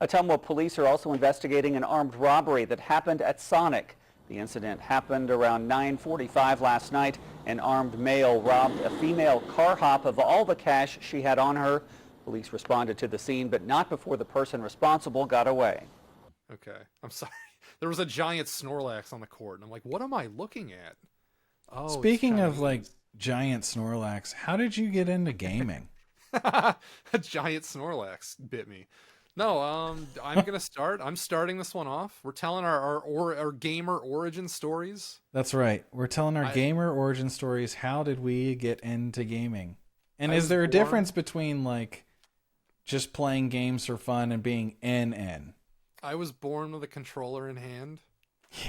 Ottumwa police are also investigating an armed robbery that happened at Sonic. The incident happened around 9:45 last night. An armed male robbed a female car hop of all the cash she had on her. Police responded to the scene, but not before the person responsible got away. Okay, I'm sorry. There was a giant Snorlax on the court, and I'm like, what am I looking at? Oh, Speaking of like giant Snorlax, how did you get into gaming? a giant Snorlax bit me. No, I'm gonna start. I'm starting this one off. We're telling our gamer origin stories. That's right. We're telling our gamer origin stories. How did we get into gaming? And is there a difference between like just playing games for fun and being NN? I was born with a controller in hand,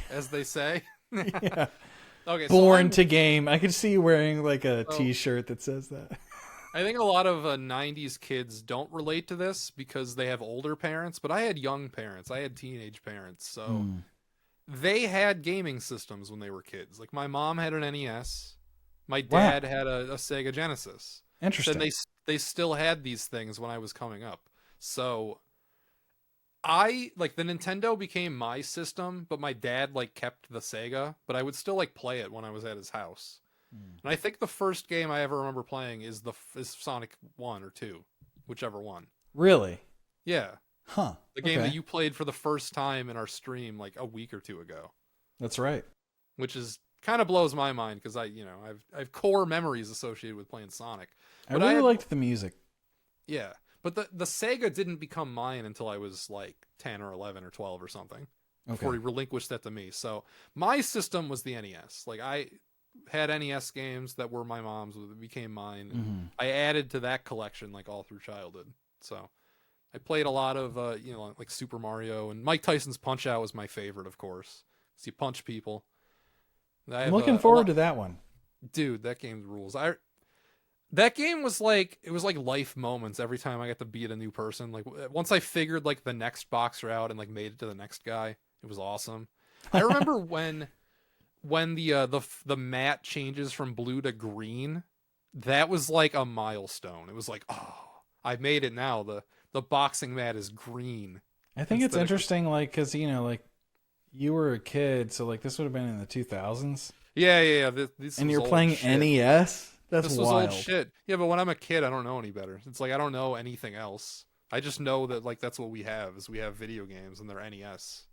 as they say. Yeah. Okay. Born to game. I could see you wearing like a T-shirt that says that. I think a lot of 90s kids don't relate to this because they have older parents, but I had young parents. I had teenage parents. So they had gaming systems when they were kids. Like my mom had an NES. My dad had a Sega Genesis. Interesting. And they still had these things when I was coming up. So I like the Nintendo became my system, but my dad like kept the Sega, but I would still like play it when I was at his house. And I think the first game I ever remember playing is Sonic 1 or 2, whichever one. Really? Yeah. Huh. The game that you played for the first time in our stream like a week or two ago. That's right. Which is kind of blows my mind because I have core memories associated with playing Sonic. But I really liked the music. Yeah. But the Sega didn't become mine until I was like 10 or 11 or 12 or something. Before he relinquished that to me. So my system was the NES. Like I had NES games that were my mom's, that became mine. I added to that collection like all through childhood. So I played a lot of like Super Mario, and Mike Tyson's Punch Out was my favorite, of course. So you punch people. I'm looking forward to that one. Dude, that game rules. That game was like, it was like life moments every time I got to beat a new person. Like once I figured like the next boxer out and like made it to the next guy, it was awesome. I remember when the mat changes from blue to green, that was like a milestone. It was like, oh, I made it now. The boxing mat is green. I think it's interesting, like, because like you were a kid, so like this would have been in the 2000s. Yeah. And you're playing NES. This was old shit. Yeah, but when I'm a kid, I don't know any better. It's like I don't know anything else. I just know that like that's what we have is we have video games and they're NES.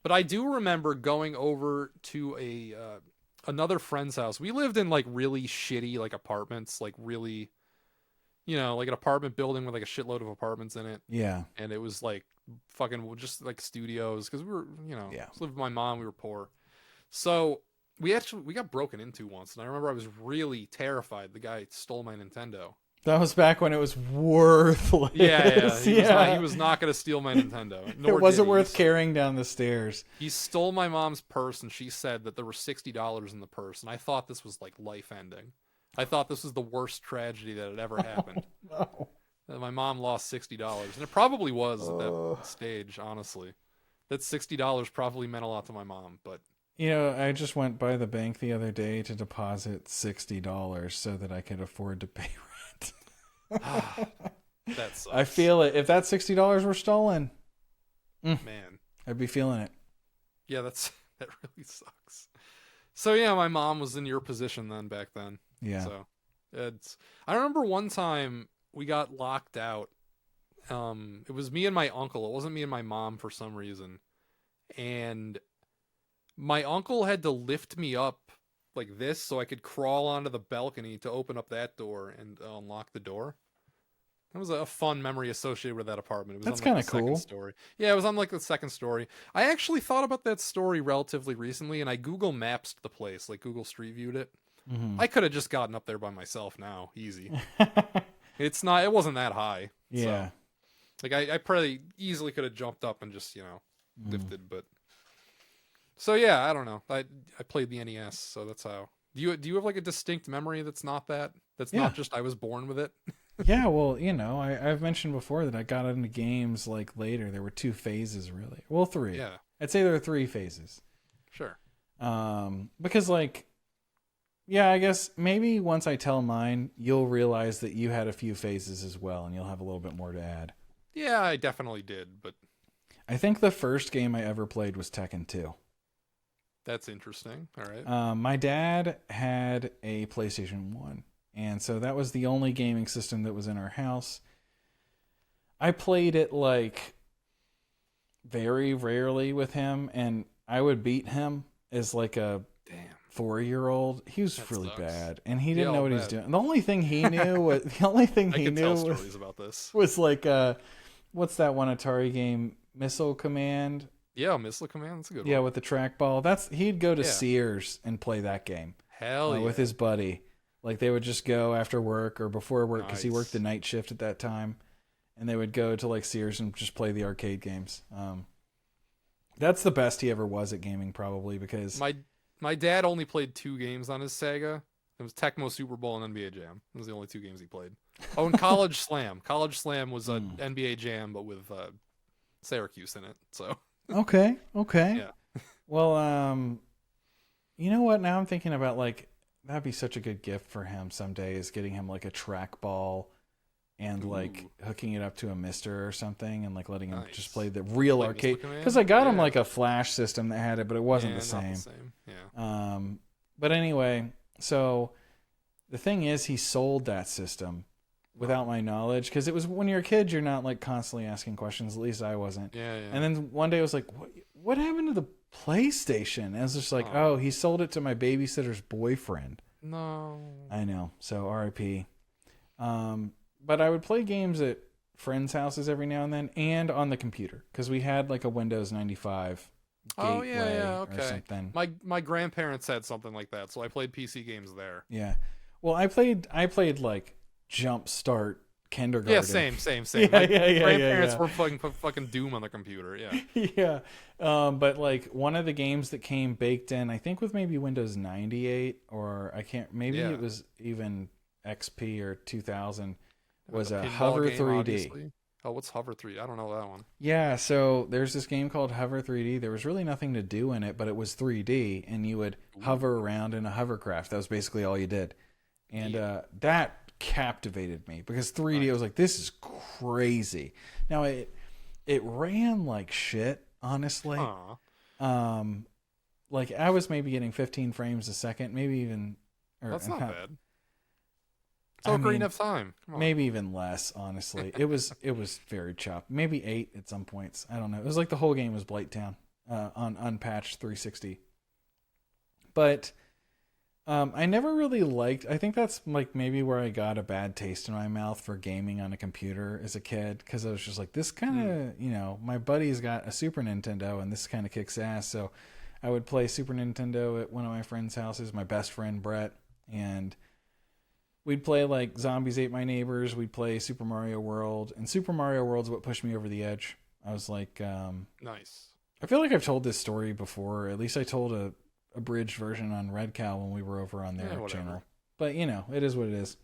But I do remember going over to another friend's house. We lived in like really shitty like apartments, like really, like an apartment building with like a shitload of apartments in it. Yeah. And it was like fucking just like studios because we were, lived with my mom. We were poor, so we got broken into once, and I remember I was really terrified. The guy stole my Nintendo. That was back when it was worthless. Yeah. He was not going to steal my Nintendo. It wasn't worth carrying down the stairs. He stole my mom's purse, and she said that there were $60 in the purse, and I thought this was like life ending. I thought this was the worst tragedy that had ever happened. No. That my mom lost $60, and it probably was at that stage, honestly. That $60 probably meant a lot to my mom, but... I just went by the bank the other day to deposit $60 so that I could afford to pay rent. That sucks. I feel it. If that $60 were stolen, man, I'd be feeling it. Yeah, that really sucks. So yeah, my mom was in your position then back then. Yeah. So I remember one time we got locked out. It was me and my uncle. It wasn't me and my mom for some reason. And my uncle had to lift me up like this so I could crawl onto the balcony to open up that door and unlock the door. That was a fun memory associated with that apartment. It was That's on like, kind of cool. Story. Yeah, it was on like the second story. I actually thought about that story relatively recently, and I Google Maps the place, like Google Street Viewed it. I could have just gotten up there by myself now, easy. It wasn't that high. Yeah. So, like I probably easily could have jumped up and just lifted, but. So yeah, I don't know. I played the NES, so that's how. Do you have like a distinct memory that's not that? That's not just I was born with it? Yeah, well, I've mentioned before that I got into games like later. There were 2 phases really. Well, 3. Yeah. I'd say there are 3 phases. Sure. Because like, yeah, I guess maybe once I tell mine, you'll realize that you had a few phases as well, and you'll have a little bit more to add. Yeah, I definitely did, but I think the first game I ever played was Tekken 2. that's interesting. All right. My dad had a PlayStation 1, and so that was the only gaming system that was in our house. I played it like very rarely with him, and I would beat him as like a Damn. 4-year-old. He was That really sucks. bad, and he didn't Yeah, know I'll what he was bet. doing. The only thing he knew was I could tell stories about this. was like what's that one Atari game, Missile Command? Yeah, Missile Command. That's a good Yeah, one. with the trackball. He'd go to Yeah. Sears and play that game Hell yeah. with his buddy. Like they would just go after work or before work because he Nice. worked the night shift at that time, and they would go to like Sears and just play the arcade games. That's the best he ever was at gaming, probably because My dad only played 2 games on his Sega. It was Tecmo Super Bowl and NBA Jam. Those were the only 2 games he played. Oh, and College Slam. College Slam was an NBA Jam, but with Syracuse in it. So okay. yeah. Well, you know what? Now I'm thinking about like that'd be such a good gift for him someday is getting him like a trackball and like hooking it up to a Mister or something and like letting him just Nice. play the real Like arcade. Missile Command? Because I got him Yeah. like a flash system that had it, but it wasn't Yeah, the not same. Yeah. But anyway, so the thing is, he sold that system without my knowledge because it was when you're a kid, you're not like constantly asking questions. At least I wasn't. Yeah, yeah. And then one day I was like, what happened to the PlayStation? And I was just like, oh, he sold it to my babysitter's boyfriend. No. I know. So RIP. But I would play games at friends' houses every now and then and on the computer because we had like a Windows 95 Oh, gateway yeah, or okay. something. My grandparents had something like that, so I played PC games there. Yeah. Well, I played like Jump Start Kindergarten. Yeah, same. Yeah, My yeah, grandparents yeah. were fucking Doom on the computer. Yeah. Yeah. But like one of the games that came baked in, I think with maybe Windows 98 or I can't, maybe Yeah. it was even XP or 2000 was a pinball Hover game, 3D. obviously. Oh, what's Hover 3D? I don't know that one. Yeah, so there's this game called Hover 3D. There was really nothing to do in it, but it was 3D, and you would hover around in a hovercraft. That was basically all you did. And that captivated me because 3D, I was like, this is crazy. Now, it ran like shit, honestly. Aw, Like, I was maybe getting 15 frames a second, maybe even... that's not bad. It's I all green mean, enough time. Come on. Maybe even less, honestly. It was very chopped. Maybe 8 at some points. I don't know. It was like the whole game was Blighttown on unpatched 360. But I never really liked. I think that's like maybe where I got a bad taste in my mouth for gaming on a computer as a kid because I was just like, this kind of my buddy's got a Super Nintendo and this kind of kicks ass. So I would play Super Nintendo at one of my friends' houses. My best friend Brett and. We'd play like Zombies Ate My Neighbors. We'd play Super Mario World. And Super Mario World's what pushed me over the edge. I was like, Nice. I feel like I've told this story before. At least I told a abridged version on Red Cow when we were over on their whatever. channel. But it is what it is.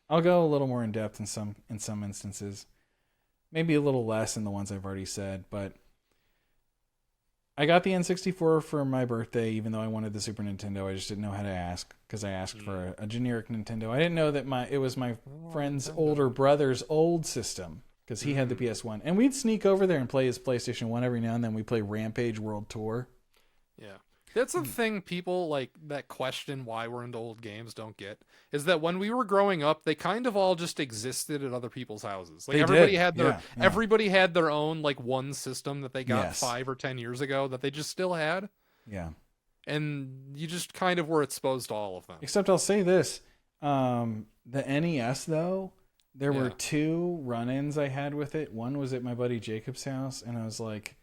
I'll go a little more in depth in some instances. Maybe a little less in the ones I've already said. But I got the N64 for my birthday, even though I wanted the Super Nintendo. I just didn't know how to ask because I asked for a generic Nintendo. I didn't know that it was my friend's older brother's old system because he had the PS1. And we'd sneak over there and play his PlayStation 1 every now and then. We'd play Rampage World Tour. Yeah. That's the thing people like that question why we're into old games don't get is that when we were growing up, they kind of all just existed at other people's houses. Like They everybody did. had their Yeah. everybody had their own like one system that they got Yes. 5 or 10 years ago that they just still had. Yeah. And you just kind of were exposed to all of them. Except I'll say this. The NES, though, there were Yeah. 2 run-ins I had with it. One was at my buddy Jacob's house, and I was like,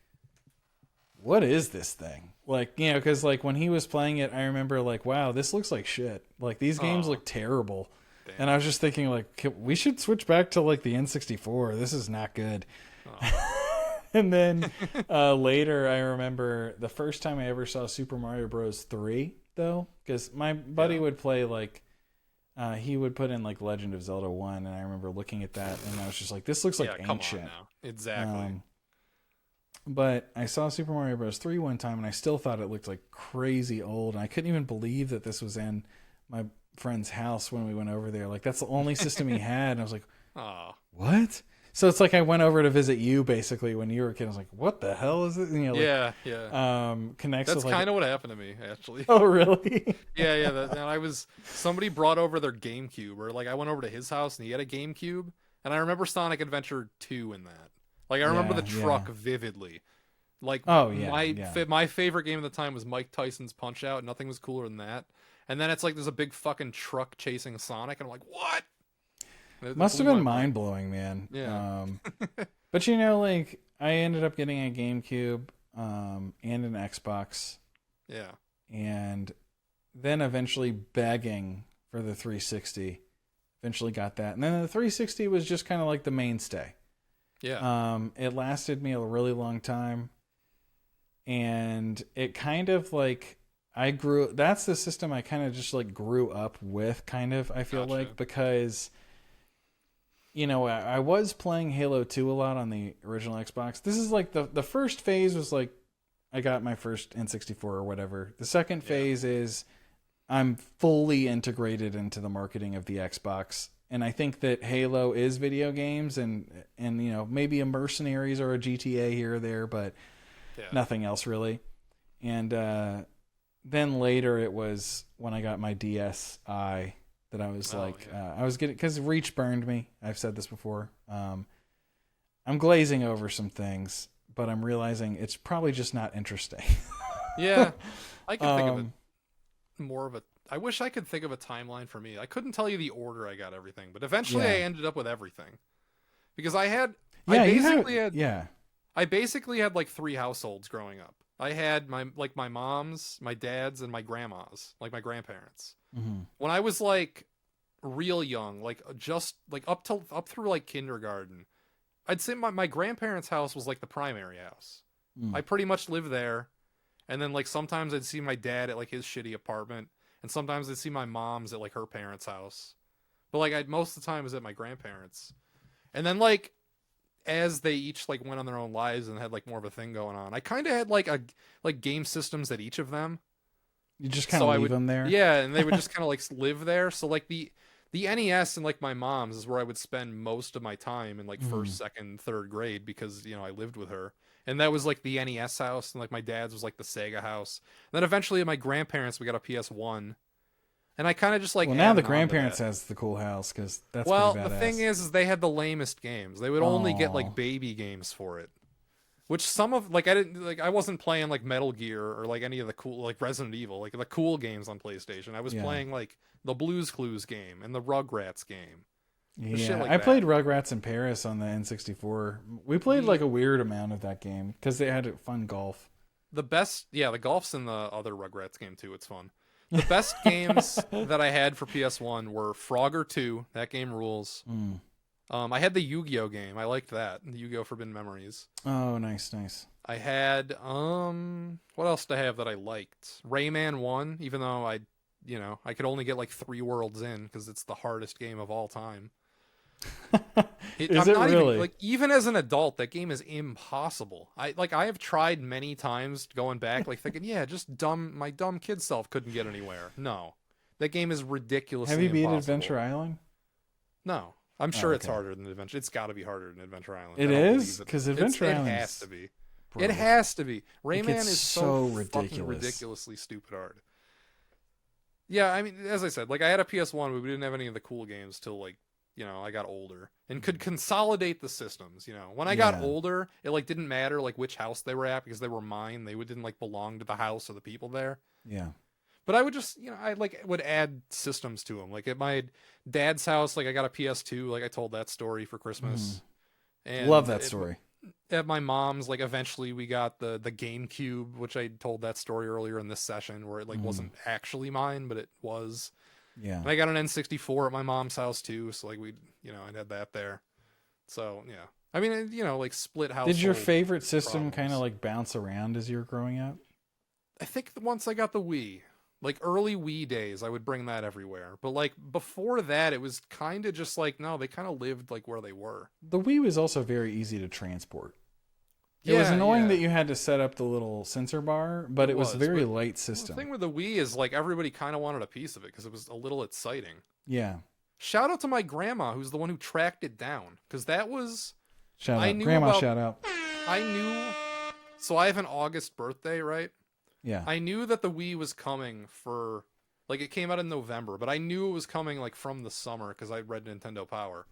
what is this thing? Like, because like when he was playing it, I remember like, wow, this looks like shit. Like these games Aw. look terrible. Damn. And I was just thinking like, we should switch back to like the N64. This is not good. And then later, I remember the first time I ever saw Super Mario Bros. 3, though, because my buddy would play like, he would put in like Legend of Zelda 1, and I remember looking at that, and I was just like, this looks like come ancient. on now. Exactly. But I saw Super Mario Bros. 3 one time, and I still thought it looked like crazy old, and I couldn't even believe that this was in my friend's house when we went over there. Like, that's the only system he had, and I was like, Aw. what? So it's like I went over to visit you basically when you were a kid. I was like, "What the hell is it?" You know, like, yeah. connects. That's with, like, kind of what happened to me, actually. Oh, really? Yeah. Somebody brought over their GameCube, or like I went over to his house and he had a GameCube, and I remember Sonic Adventure 2 in that. Like I remember the truck vividly. Like Oh, yeah. my favorite game at the time was Mike Tyson's Punch Out. Nothing was cooler than that. And then it's like there's a big fucking truck chasing Sonic, and I'm like, what? Must have been mind blowing, man. Yeah. But you know, like I ended up getting a GameCube and an Xbox, Yeah. and then eventually begging for the 360. Eventually got that, and then the 360 was just kind of like the mainstay. Yeah. It lasted me a really long time, and it kind of like that's the system I kind of just like grew up with, kind of, I feel like, because you know, I was playing Halo 2 a lot on the original Xbox. This is like the first phase was like I got my first N64 or whatever. The second phase is I'm fully integrated into the marketing of the Xbox. And I think that Halo is video games, and you know, maybe a Mercenaries or a GTA here or there, but nothing else really. And then later it was when I got my DSi that I was I was getting, because Reach burned me. I've said this before. I'm glazing over some things, but I'm realizing it's probably just not interesting. Yeah, I can think of it more of a. I wish I could think of a timeline for me. I couldn't tell you the order I got everything, but eventually I ended up with everything because I basically had like 3 households growing up. I had my mom's, my dad's, and my grandma's, like my grandparents. Mm-hmm. When I was like real young, like just like up through like kindergarten, I'd say my grandparents' house was like the primary house. I pretty much lived there, and then like sometimes I'd see my dad at like his shitty apartment, and sometimes I'd see my mom's at like her parents' house. But like most of the time it was at my grandparents. And then like as they each like went on their own lives and had like more of a thing going on, I kind of had like game systems at each of them. You just kind of leave them there. Yeah, and they would just kind of like live there. So like the NES and like my mom's is where I would spend most of my time in like first, second, third grade, because you know I lived with her. And that was like the NES house, and like my dad's was like the Sega house. And then eventually at my grandparents we got a PS1. And I kind of just like. Well, now the grandparents has the cool house, because that's well. pretty badass. The thing is they had the lamest games. They would only get like baby games for it, which some of like I wasn't playing like Metal Gear or like any of the cool like Resident Evil, like the cool games on PlayStation. I was playing like the Blue's Clues game and the Rugrats game. Yeah, I played Rugrats in Paris on the N64. We played like a weird amount of that game because they had fun golf. The golf's in the other Rugrats game too. It's fun. The best games that I had for PS1 were Frogger 2. That game rules. I had the Yu-Gi-Oh game. I liked that. The Yu-Gi-Oh! Forbidden Memories. Oh, nice. I had what else did I have that I liked? Rayman 1, even though I could only get like 3 worlds in because it's the hardest game of all time. Is it really? Even as an adult, that game is impossible. I have tried many times going back, like thinking, just my dumb kid self couldn't get anywhere. No, that game is ridiculously impossible. Have you beat impossible. Adventure Island? No, I'm sure it's harder than Adventure. It's got to be harder than Adventure Island. It is, because Adventure Island has to be. Bro, it has to be. Rayman is so ridiculous. Ridiculously stupid hard. Yeah, I mean, as I said, like I had a PS1, but we didn't have any of the cool games till like. I got older and could consolidate the systems. When I got older, it like didn't matter like which house they were at because they were mine. They didn't like belong to the house or the people there. Yeah. But I would just, I like would add systems to them. Like at my dad's house, like I got a PS2. Like I told that story for Christmas. And love that story. At my mom's, like eventually we got the GameCube, which I told that story earlier in this session, where it like wasn't actually mine, but it was. Yeah. And I got an N64 at my mom's house too, so like I had that there. So yeah, I mean, like split house. Did your favorite system kind of like bounce around as you were growing up? I think once I got the Wii, like early Wii days, I would bring that everywhere. But like before that, it was kind of just like no, they kind of lived like where they were. The Wii was also very easy to transport. It was annoying that you had to set up the little sensor bar, but it was a very light system. The thing with the Wii is like everybody kind of wanted a piece of it because it was a little exciting. Yeah. Shout out to my grandma, who's the one who tracked it down, because that was Shout I out. knew Grandma about- shout out. I knew. So I have an August birthday, right? Yeah. I knew that the Wii was coming for, like, it came out in November, but I knew it was coming like from the summer because I read Nintendo Power.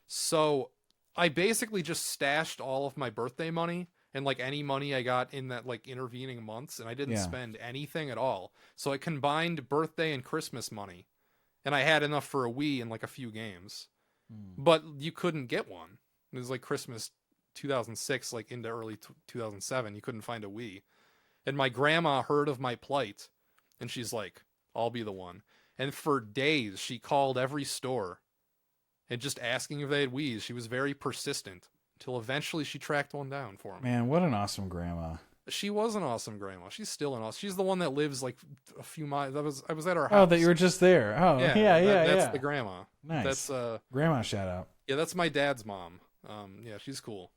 So I basically just stashed all of my birthday money and like any money I got in that like intervening months, and I didn't Yeah. spend anything at all. So I combined birthday and Christmas money, and I had enough for a Wii and like a few games. But you couldn't get one. It was like Christmas 2006, like into early 2007. You couldn't find a Wii. And my grandma heard of my plight, and she's like, I'll be the one. And for days, she called every store and just asking if they had Wiis. She was very persistent until eventually she tracked one down for me. Man, what an awesome grandma. She was an awesome grandma. She's still an awesome. She's the one that lives like a few miles. I was at her house. Oh, that you were just there. Oh, yeah. That's the grandma. Nice. That's Grandma shout out. yeah, that's my dad's mom. Yeah, she's cool.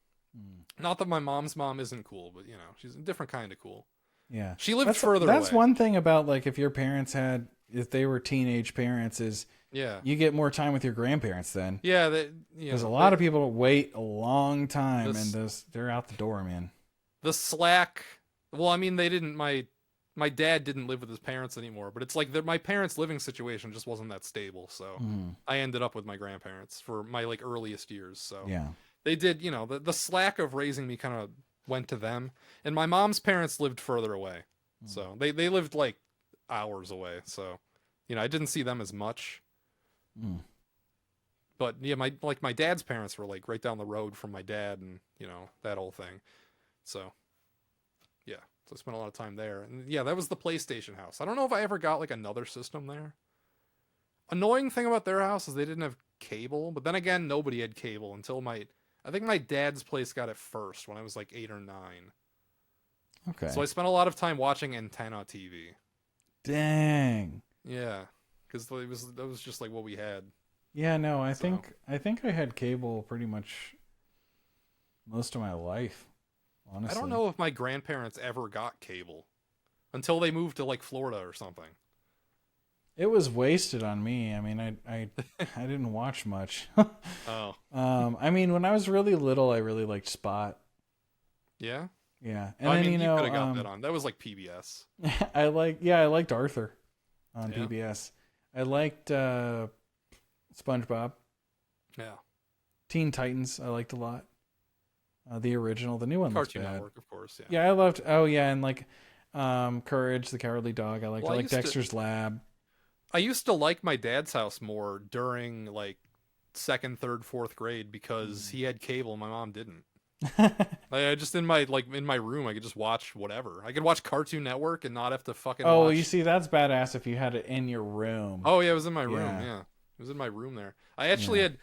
Not that my mom's mom isn't cool, but you know, she's a different kind of cool. Yeah. She lived further away. That's one thing about like if your parents if they were teenage parents is Yeah. you get more time with your grandparents then. Yeah, There's a lot of people wait a long time This- and they're out the door, man. the slack. Well, I mean, they didn't. My dad didn't live with his parents anymore, but it's like my parents' living situation just wasn't that stable. So I ended up with my grandparents for my like earliest years. So Yeah. they did, you know, the slack of raising me kind of went to them, and my mom's parents lived further away, so they lived like hours away. So, you know, I didn't see them as much. But yeah, my dad's parents were like right down the road from my dad, and you know that whole thing. So yeah, so I spent a lot of time there, and yeah, that was the PlayStation house. I don't know if I ever got like another system there. Annoying thing about their house is they didn't have cable, but then again, nobody had cable until I think my dad's place got it first when I was like 8 or 9. Okay. So I spent a lot of time watching antenna TV. Dang. Yeah, because that was just like what we had. Yeah, no, I So- think I had cable pretty much most of my life. Honestly. I don't know if my grandparents ever got cable until they moved to like Florida or something. It was wasted on me. I mean, I didn't watch much. Oh, I mean, when I was really little, I really liked Spot. yeah. Yeah, and I then mean, you you know, could have got that on. That was like PBS. I liked Arthur on Yeah. PBS. I liked SpongeBob, Yeah. Teen Titans. I liked a lot. The original, the new one looks Cartoon bad. Network, of course. Yeah. Yeah, I loved. Oh yeah, and like Courage the Cowardly Dog. I liked. Well, I I liked used to- Dexter's Lab. I used to like my dad's house more during like 2nd, 3rd, 4th grade because he had cable and my mom didn't. I just in my room I could just watch whatever. I could watch Cartoon Network and not have to fucking Oh, watch... you see, that's badass if you had it in your room. Oh yeah, it was in my room. Yeah. Yeah, it was in my room there. I actually had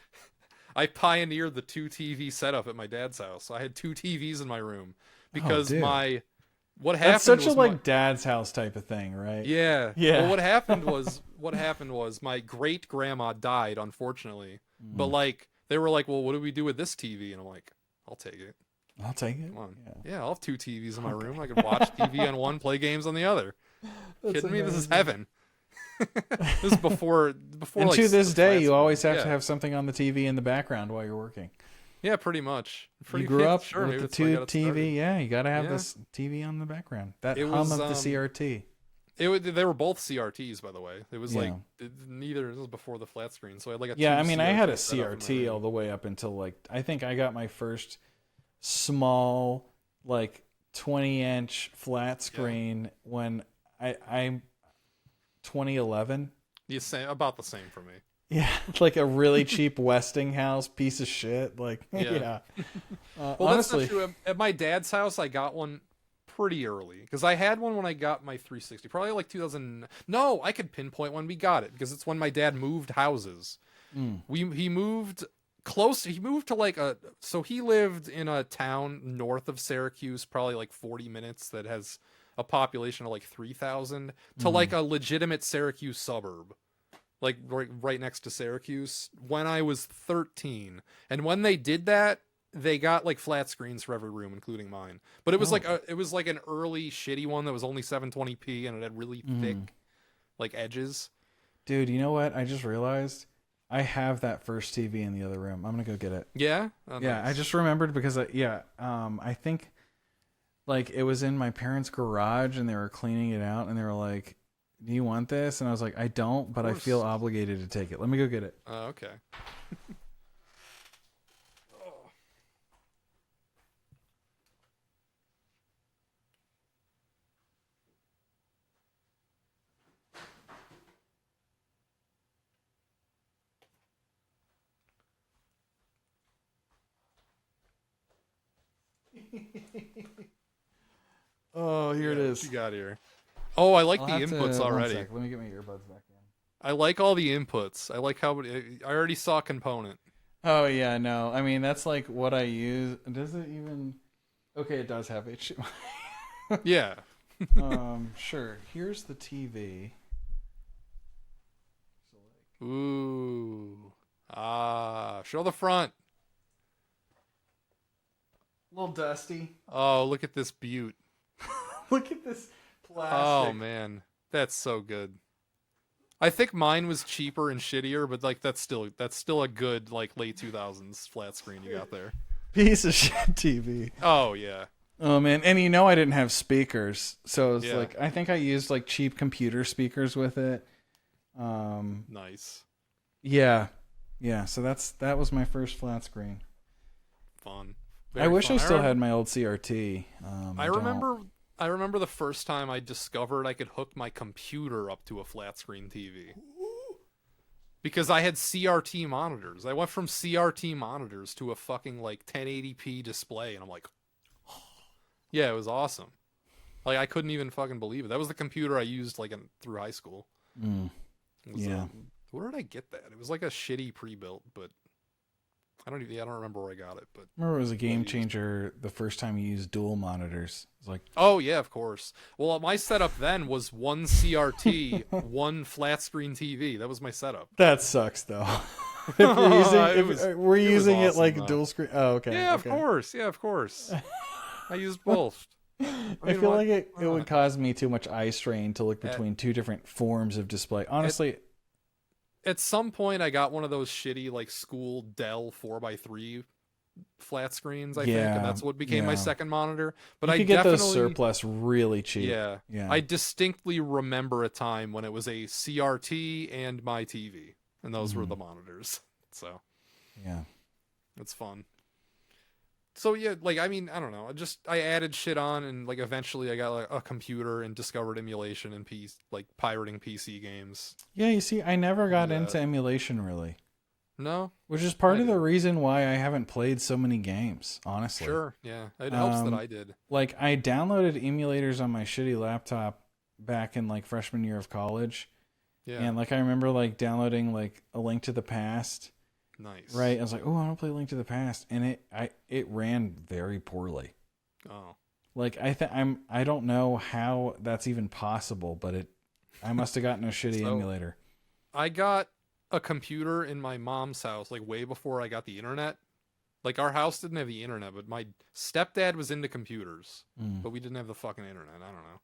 I pioneered the 2 TV setup at my dad's house. I had 2 TVs in my room because dude. what happened That's such a was like dad's house type of thing, right? Yeah. Yeah. Well, what happened was my great grandma died, unfortunately. Mm. But like they were like, well, what do we do with this TV? And I'm like, I'll take it. I'll take it. Come on. Yeah. Yeah, I'll have 2 TVs in my room. I could watch TV on one, play games on the other. Kidding me? This is heaven. This is before And like, to this the day, flat you screen. always have Yeah. to have something on the TV in the background while you're working. Yeah, pretty much. Pretty, You grew yeah, up sure, with maybe the that's why I 2 got it TV. started. Yeah, you got to have Yeah. this TV on the background. That It hum was, of the CRT. They were both CRTs, by the way. It was like Yeah. neither. This was before the flat screen, so I had like a Yeah, 2 I mean, I had a CRT setup in my CRT room. all the way up until like I think I got my first small like 20-inch flat screen when I'm 2011. About the same for me. Yeah, like a really cheap Westinghouse piece of shit. Like, Yeah. yeah. Well, Honestly, that's not true. At my dad's house, I got one pretty early because I had one when I got my 360, probably like 2000. No, I could pinpoint when we got it because it's when my dad moved houses. He moved close. He moved to like so he lived in a town north of Syracuse, probably like 40 minutes, that has a population of like 3,000 to like a legitimate Syracuse suburb. Like right next to Syracuse when I was 13. And when they did that, they got like flat screens for every room, including mine. But it was it was like an early shitty one that was only 720p and it had really thick like edges. dude, you know what? I just realized I have that first TV in the other room. I'm gonna go get it. Yeah. Oh, Yeah, nice. I just remembered because I think like it was in my parents' garage and they were cleaning it out and they were like, "Do you want this?" And I was like, "I don't, but I feel obligated to take it. Let me go get it." Okay. Oh, here it Yeah, is. what you got here? Oh, I like I'll the have to- inputs one already. sec. Let me get my earbuds back in. I like all the inputs. I like how I already saw component. Oh yeah, no. I mean, that's like what I use. Does it even? Okay, it does have HDMI. Yeah. Sure. Here's the TV. Ooh. Show the front. A little dusty. Oh, look at this beaut. Look at this plastic. Oh man, that's so good. I think mine was cheaper and shittier, but like that's still a good like late 2000s flat screen you got there. Piece of shit TV. Oh yeah. Oh man, and you know I didn't have speakers, so it's Yeah. like I think I used like cheap computer speakers with it. Nice. Yeah. So that was my first flat screen. Fun. I Very wish fun. I still rem- had my old CRT. I don't. remember the first time I discovered I could hook my computer up to a flat screen TV. Because I had CRT monitors. I went from CRT monitors to a fucking like 1080p display and I'm like yeah, it was awesome. Like I couldn't even fucking believe it. That was the computer I used like through high school. Mm. It was, Yeah. Where did I get that? It was like a shitty pre-built, but I don't remember where I got it, but Remember, it was a game changer the first time you used dual monitors. It's like, oh yeah, of course. Well, my setup then was one CRT, one flat screen TV. That was my setup. that sucks though. If we're using, It if, was- we're it was using it awesome, like though. dual screen. Oh, okay. Yeah, okay. of course. I used both. I feel like it would cause me too much eye strain to look between two different forms of display. Honestly, At some point, I got one of those shitty like school Dell 4x3 flat screens. I think, Yeah, and that's what became my yeah. second monitor. But you I could get definitely those surplus really cheap. Yeah. Yeah. I distinctly remember a time when it was a CRT and my TV, and those were the monitors. So Yeah. it's fun. So yeah, like I mean, I don't know. I added shit on, and like eventually I got like a computer and discovered emulation and like pirating PC games. Yeah, you see, I never got Yeah. into emulation really, No, which is part I of the did. reason why I haven't played so many games, honestly. sure, yeah, it helps that Um, I did. Like, I downloaded emulators on my shitty laptop back in like freshman year of college. Yeah, And like I remember like downloading like A Link to the Past, nice. right? I was like, "Oh, I want to play Link to the Past." And it ran very poorly. Oh, Like I don't know how that's even possible, but I must have gotten a shitty So- emulator. I got a computer in my mom's house like way before I got the internet. Like our house didn't have the internet, but my stepdad was into computers, but we didn't have the fucking internet. I don't know.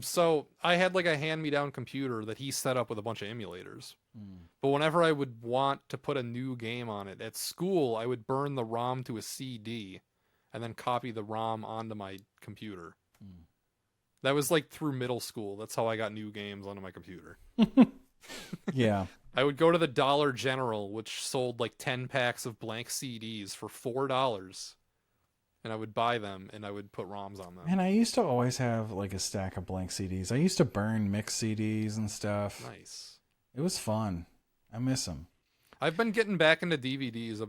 So I had like a hand-me-down computer that he set up with a bunch of emulators. But whenever I would want to put a new game on it at school, I would burn the ROM to a CD and then copy the ROM onto my computer. That was like through middle school. That's how I got new games onto my computer. Yeah. I would go to the Dollar General, which sold like 10 packs of blank CDs for $4. And I would buy them and I would put ROMs on them. Man, I used to always have like a stack of blank CDs. I used to burn mix CDs and stuff. Nice. It was fun. I miss them. I've been getting back into DVDs.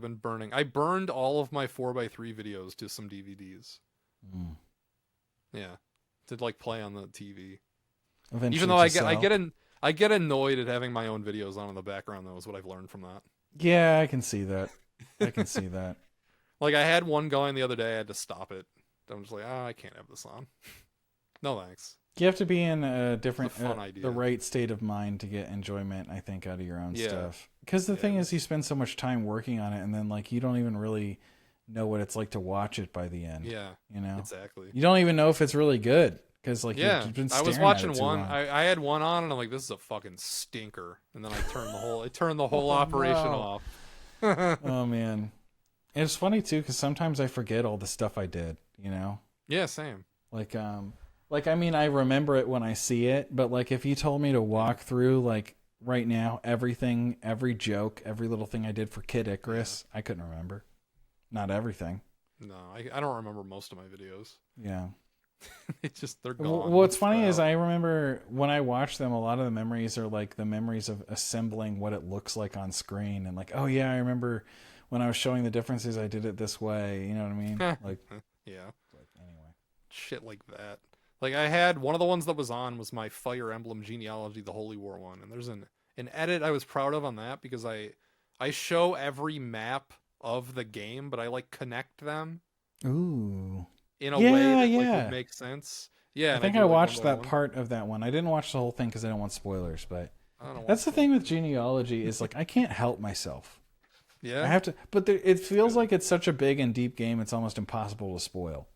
I burned all of my 4x3 videos to some DVDs. Yeah. To like play on the TV. Eventually, Even though to I sell. get annoyed at having my own videos on in the background, though, is what I've learned from that. Yeah, I can see that. I can see that. Like I had one going the other day, I had to stop it. I'm just like, I can't have this on. No thanks. You have to be in a different, It's a fun idea. the right state of mind to get enjoyment, I think, out of your own Yeah. stuff. Because the thing is, you spend so much time working on it, and then like you don't even really know what it's like to watch it by the end. Yeah, You know, exactly. you don't even know if it's really good because like Yeah, you've been I was staring at watching it too one. long. I had one on, and I'm like, "This is a fucking stinker." And then I turned the whole operation no. off. Oh man, it's funny too because sometimes I forget all the stuff I did. You know, Yeah, same. like I mean I remember it when I see it, but like if you told me to walk through like right now everything, every joke, every little thing I did for Kid Icarus, I couldn't remember. Not everything. No, I don't remember most of my videos. Yeah. They're gone. Well, what's funny They're is out. I remember when I watch them, a lot of the memories are like the memories of assembling what it looks like on screen, and like, oh yeah, I remember when I was showing the differences, I did it this way. You know what I mean? Like, Yeah, anyway. shit like that. Like I had one of the ones that was on was my Fire Emblem Genealogy, the Holy War one, and there's an edit I was proud of on that because I show every map of the game, but I like connect them Ooh. in a Yeah, way that like yeah. would make sense. Yeah, I and think do I it, like, watched one by that one. part of that one. I didn't watch the whole thing because I don't want spoilers, but I don't that's the want thing with genealogy is like I can't help myself. to. Yeah. I have to, but it feels like it's such a big and deep game. It's almost impossible to spoil.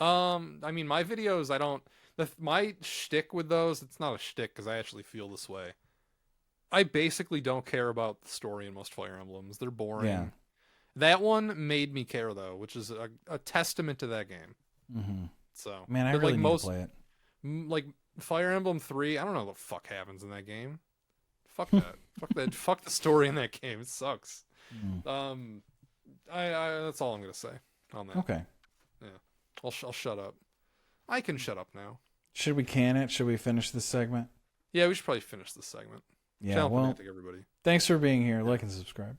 I mean, my videos, I don't. My shtick with those, it's not a shtick because I actually feel this way. I basically don't care about the story in most Fire Emblems. They're boring. Yeah. That one made me care though, which is a testament to that game. Mm-hmm. So, Man, I but, really like need most, to play it. like Fire Emblem 3, I don't know what the fuck happens in that game. Fuck that. Fuck that. Fuck the story in that game. It sucks. Mm. I that's all I'm gonna say on that. Okay. I'll shut up. I can shut up now. Should we can it? Should we finish this segment? Yeah, we should probably finish this segment. Yeah. Channel Well, Pedantic, everybody. thanks for being here. Like and subscribe.